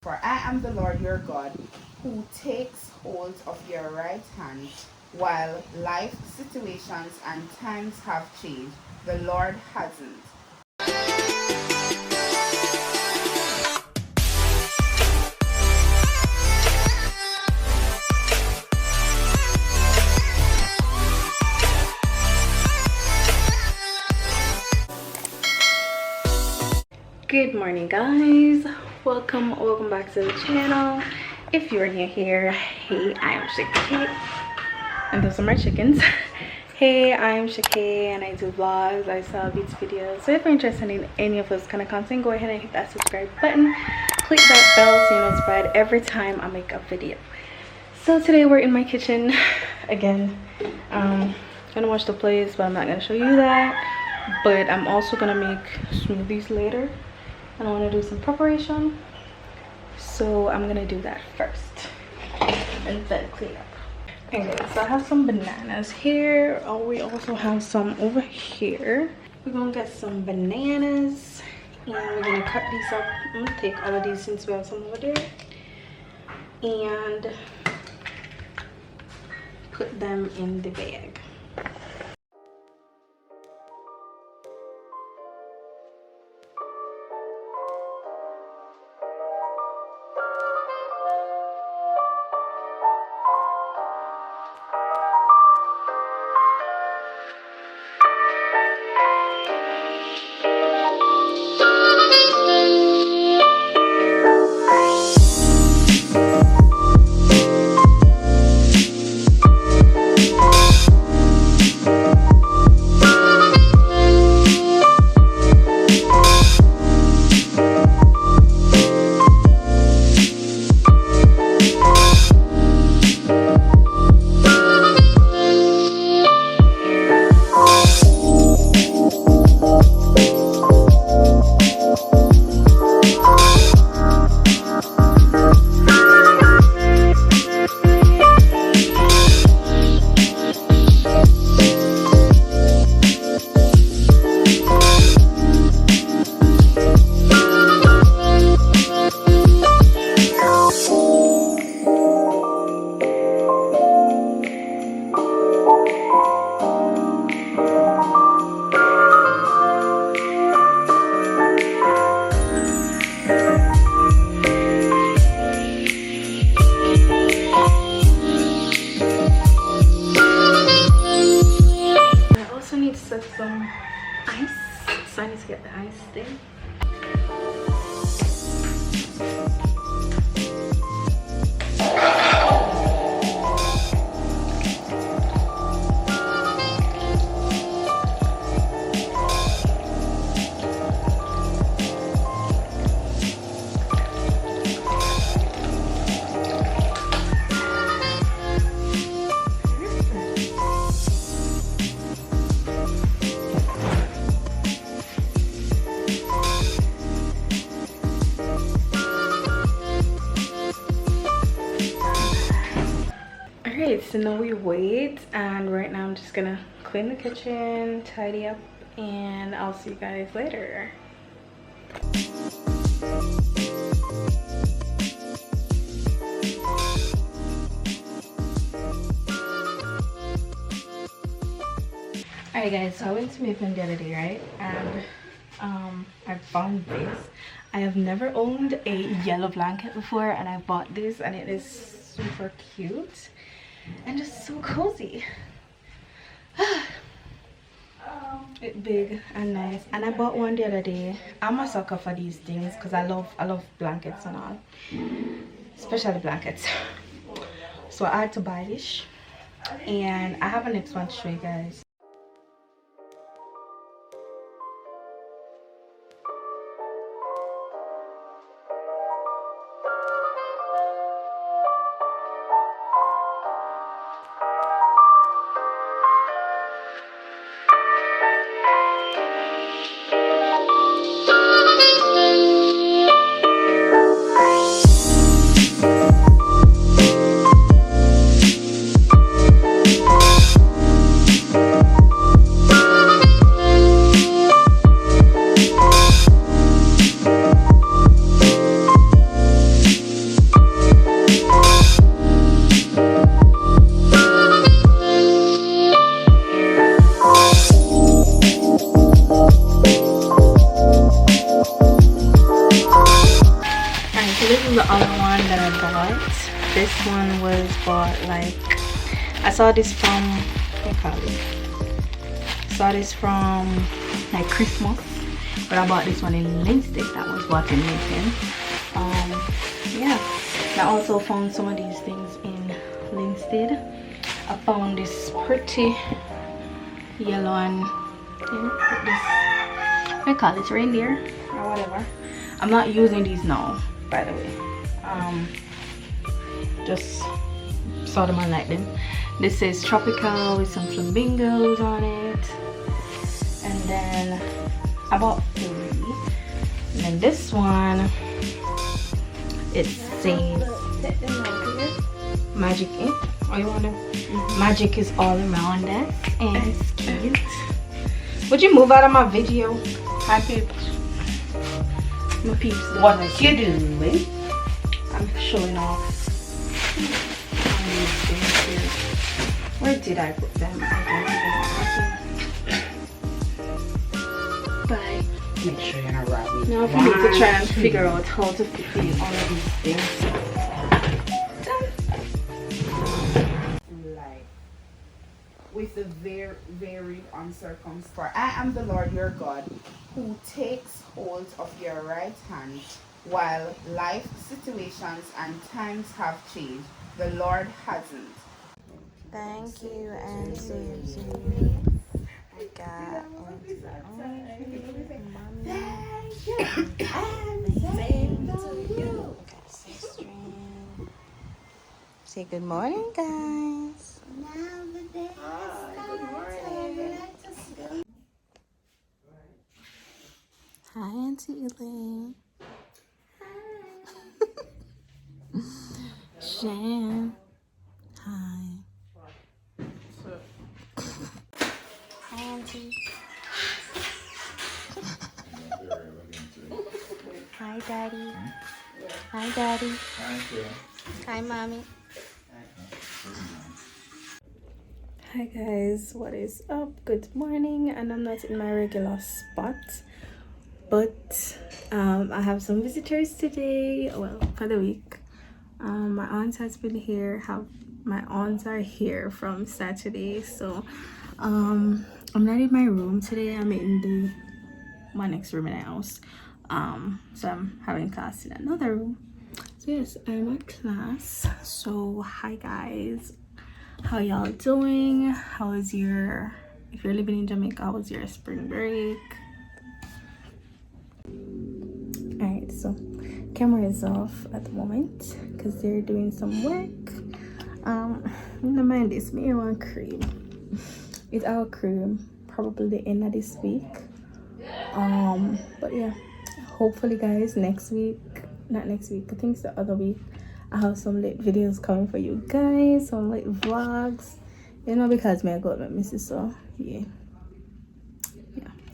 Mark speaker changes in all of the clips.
Speaker 1: For I am the Lord your God, who takes hold of your right hand while life situations and times have changed. The Lord hasn't.
Speaker 2: Good morning, guys. Welcome back to the channel. If you're new here, hey, I am Shakay, and those are my chickens. Hey, I'm Shakay and I do vlogs, I sell beats videos. So if you're interested in any of those kind of content, go ahead and hit that subscribe button, click that bell so you're notified every time I make a video. So today we're in my kitchen again. Gonna wash the plates, but I'm not gonna show you that. But I'm also gonna make smoothies later and I want to do some preparation, so I'm gonna do that first and then clean up. Okay, so I have some bananas here. Oh, we also have some over here. We're gonna get some bananas and we're gonna cut these up. I'm gonna take all of these since we have some over there and put them in the bag. Some ice, so I need to get the ice thing. So now we wait, and right now I'm just gonna clean the kitchen, tidy up, and I'll see you guys later. Alright guys, so I went to Maple the other day, right? And I found this. I have never owned a yellow blanket before, and I bought this and it is super cute and just so cozy. It's big and nice, and I bought one the other day. I'm a sucker for these things because I love blankets and all, especially blankets. So I had to buy this, and I have a next one to show you guys. So this is the other one that I bought. This one was bought like, I saw this from, what call it? Saw this from like Christmas, but I bought this one in Linstead. That was bought in Lincoln. Yeah, I also found some of these things in Linstead. I found this pretty yellow and, you know, this, I call it reindeer or whatever. I'm not using these now, by the way. Just saw them and like them. This says tropical with some flamingos on it. And then I bought 3. And then this one, it says magic ink. Oh, you want to? Magic is all around us, and it's cute. Would you move out of my video? Hi peeps. My peeps.
Speaker 1: What you doing?
Speaker 2: I'm showing off. Where did I put them? I don't even know. Bye.
Speaker 1: Make sure you're not robbing.
Speaker 2: Now for me to try and figure out how to fit in all of these things.
Speaker 1: Like, with the varied uncircumcised. I am the Lord your God, who takes hold of your right hand while life situations and times have changed. The Lord hasn't.
Speaker 2: Thank you, and Susie. I got
Speaker 1: Thank you, and same to you.
Speaker 2: Say good morning, guys.
Speaker 1: Now the day is coming.
Speaker 2: Hi, Auntie Elaine. Shan. Hi. Hi, Auntie. Hi, Daddy. Hi, Daddy. Hi, Mommy. Hi guys, what is up? Good morning, and I'm not in my regular spot, but I have some visitors today. Well, for the week. My aunt has been here. My aunts are here from Saturday, so I'm not in my room today. I'm in my next room in the house. So I'm having class in another room. So yes, I'm at class. So hi guys, how y'all doing? How is your, if you're living in Jamaica, how was your spring break? Alright, so camera is off at the moment because they're doing some work. Never mind this, me want cream. It's our cream, probably the end of this week. But yeah, hopefully guys, next week, not next week, I think it's the other week, I have some late videos coming for you guys, some late vlogs, you know, because me I got my missus, so yeah.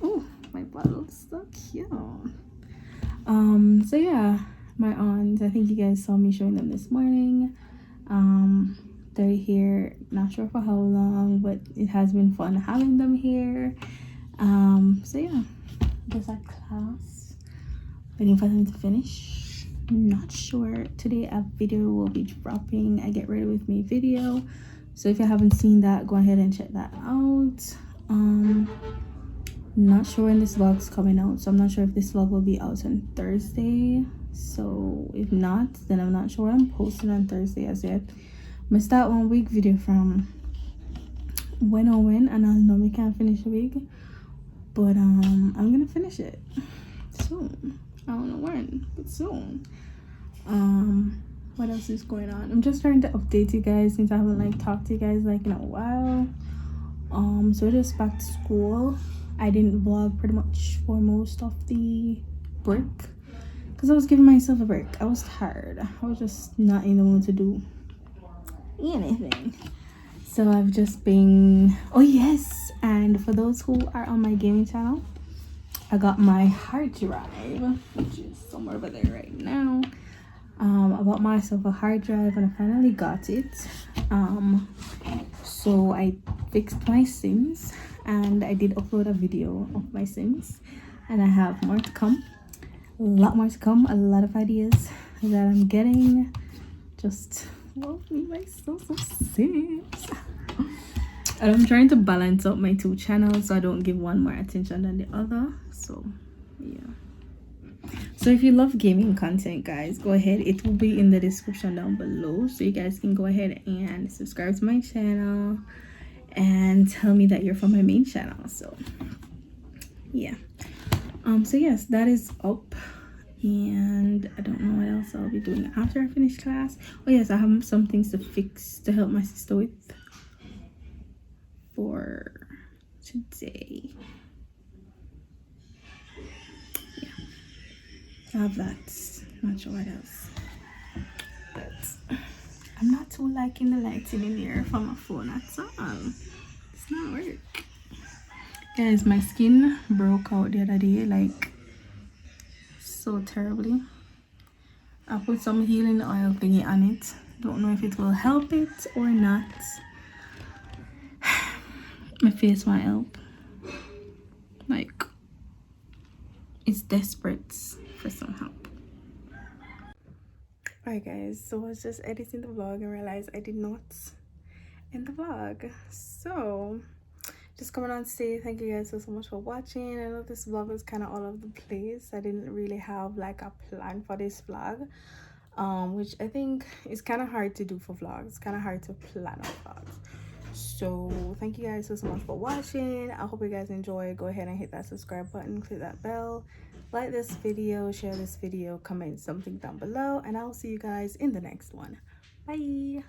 Speaker 2: Oh, my bottle's so cute. So yeah, my aunts, I think you guys saw me showing them this morning. They're here, not sure for how long, but it has been fun having them here. So yeah, just at class, waiting for them to finish. Not sure. Today a video will be dropping, a get ready with me video, so if you haven't seen that, go ahead and check that out. Not sure when this vlog's coming out, so I'm not sure if this vlog will be out on Thursday. So if not, then I'm not sure I'm posting on Thursday as yet. I'm gonna start 1 week video from when, and I'll know we can't finish a week, but I'm gonna finish it soon. I don't know when, but soon. What else is going on? I'm just trying to update you guys since I haven't like talked to you guys like in a while. So just back to school. I didn't vlog pretty much for most of the break because I was giving myself a break. I was tired. I was just not in the mood to do anything. So I've just been, oh yes, and for those who are on my gaming channel, I got my hard drive, which is somewhere over there right now. I bought myself a hard drive and I finally got it. So I fixed my Sims and I did upload a video of my Sims, and I have more to come, a lot more to come, a lot of ideas. that I'm getting just love me myself so serious. And I'm trying to balance out my 2 channels so I don't give one more attention than the other. So yeah. So if you love gaming content, guys, go ahead. It will be in the description down below, so you guys can go ahead and subscribe to my channel and tell me that you're from my main channel. So yeah. So yes, that is up, and I don't know what else I'll be doing after I finish class. Oh yes, I have some things to fix to help my sister with for today. Yeah, I have that. Not sure what else, but I'm not too liking the lighting in here from my phone at all. It's not work. Guys, my skin broke out the other day, like so terribly. I put some healing oil thingy on it. Don't know if it will help it or not. My face won't help. Like, it's desperate for some help. Alright guys, so I was just editing the vlog and realized I did not end the vlog. So just coming on to say thank you guys so much for watching. I know this vlog was kind of all over the place. I didn't really have like a plan for this vlog, which I think is kind of hard to do for vlogs. It's kind of hard to plan out vlogs. So thank you guys so much for watching. I hope you guys enjoy. Go ahead and hit that subscribe button, click that bell, like this video, share this video, comment something down below, and I'll see you guys in the next one. Bye.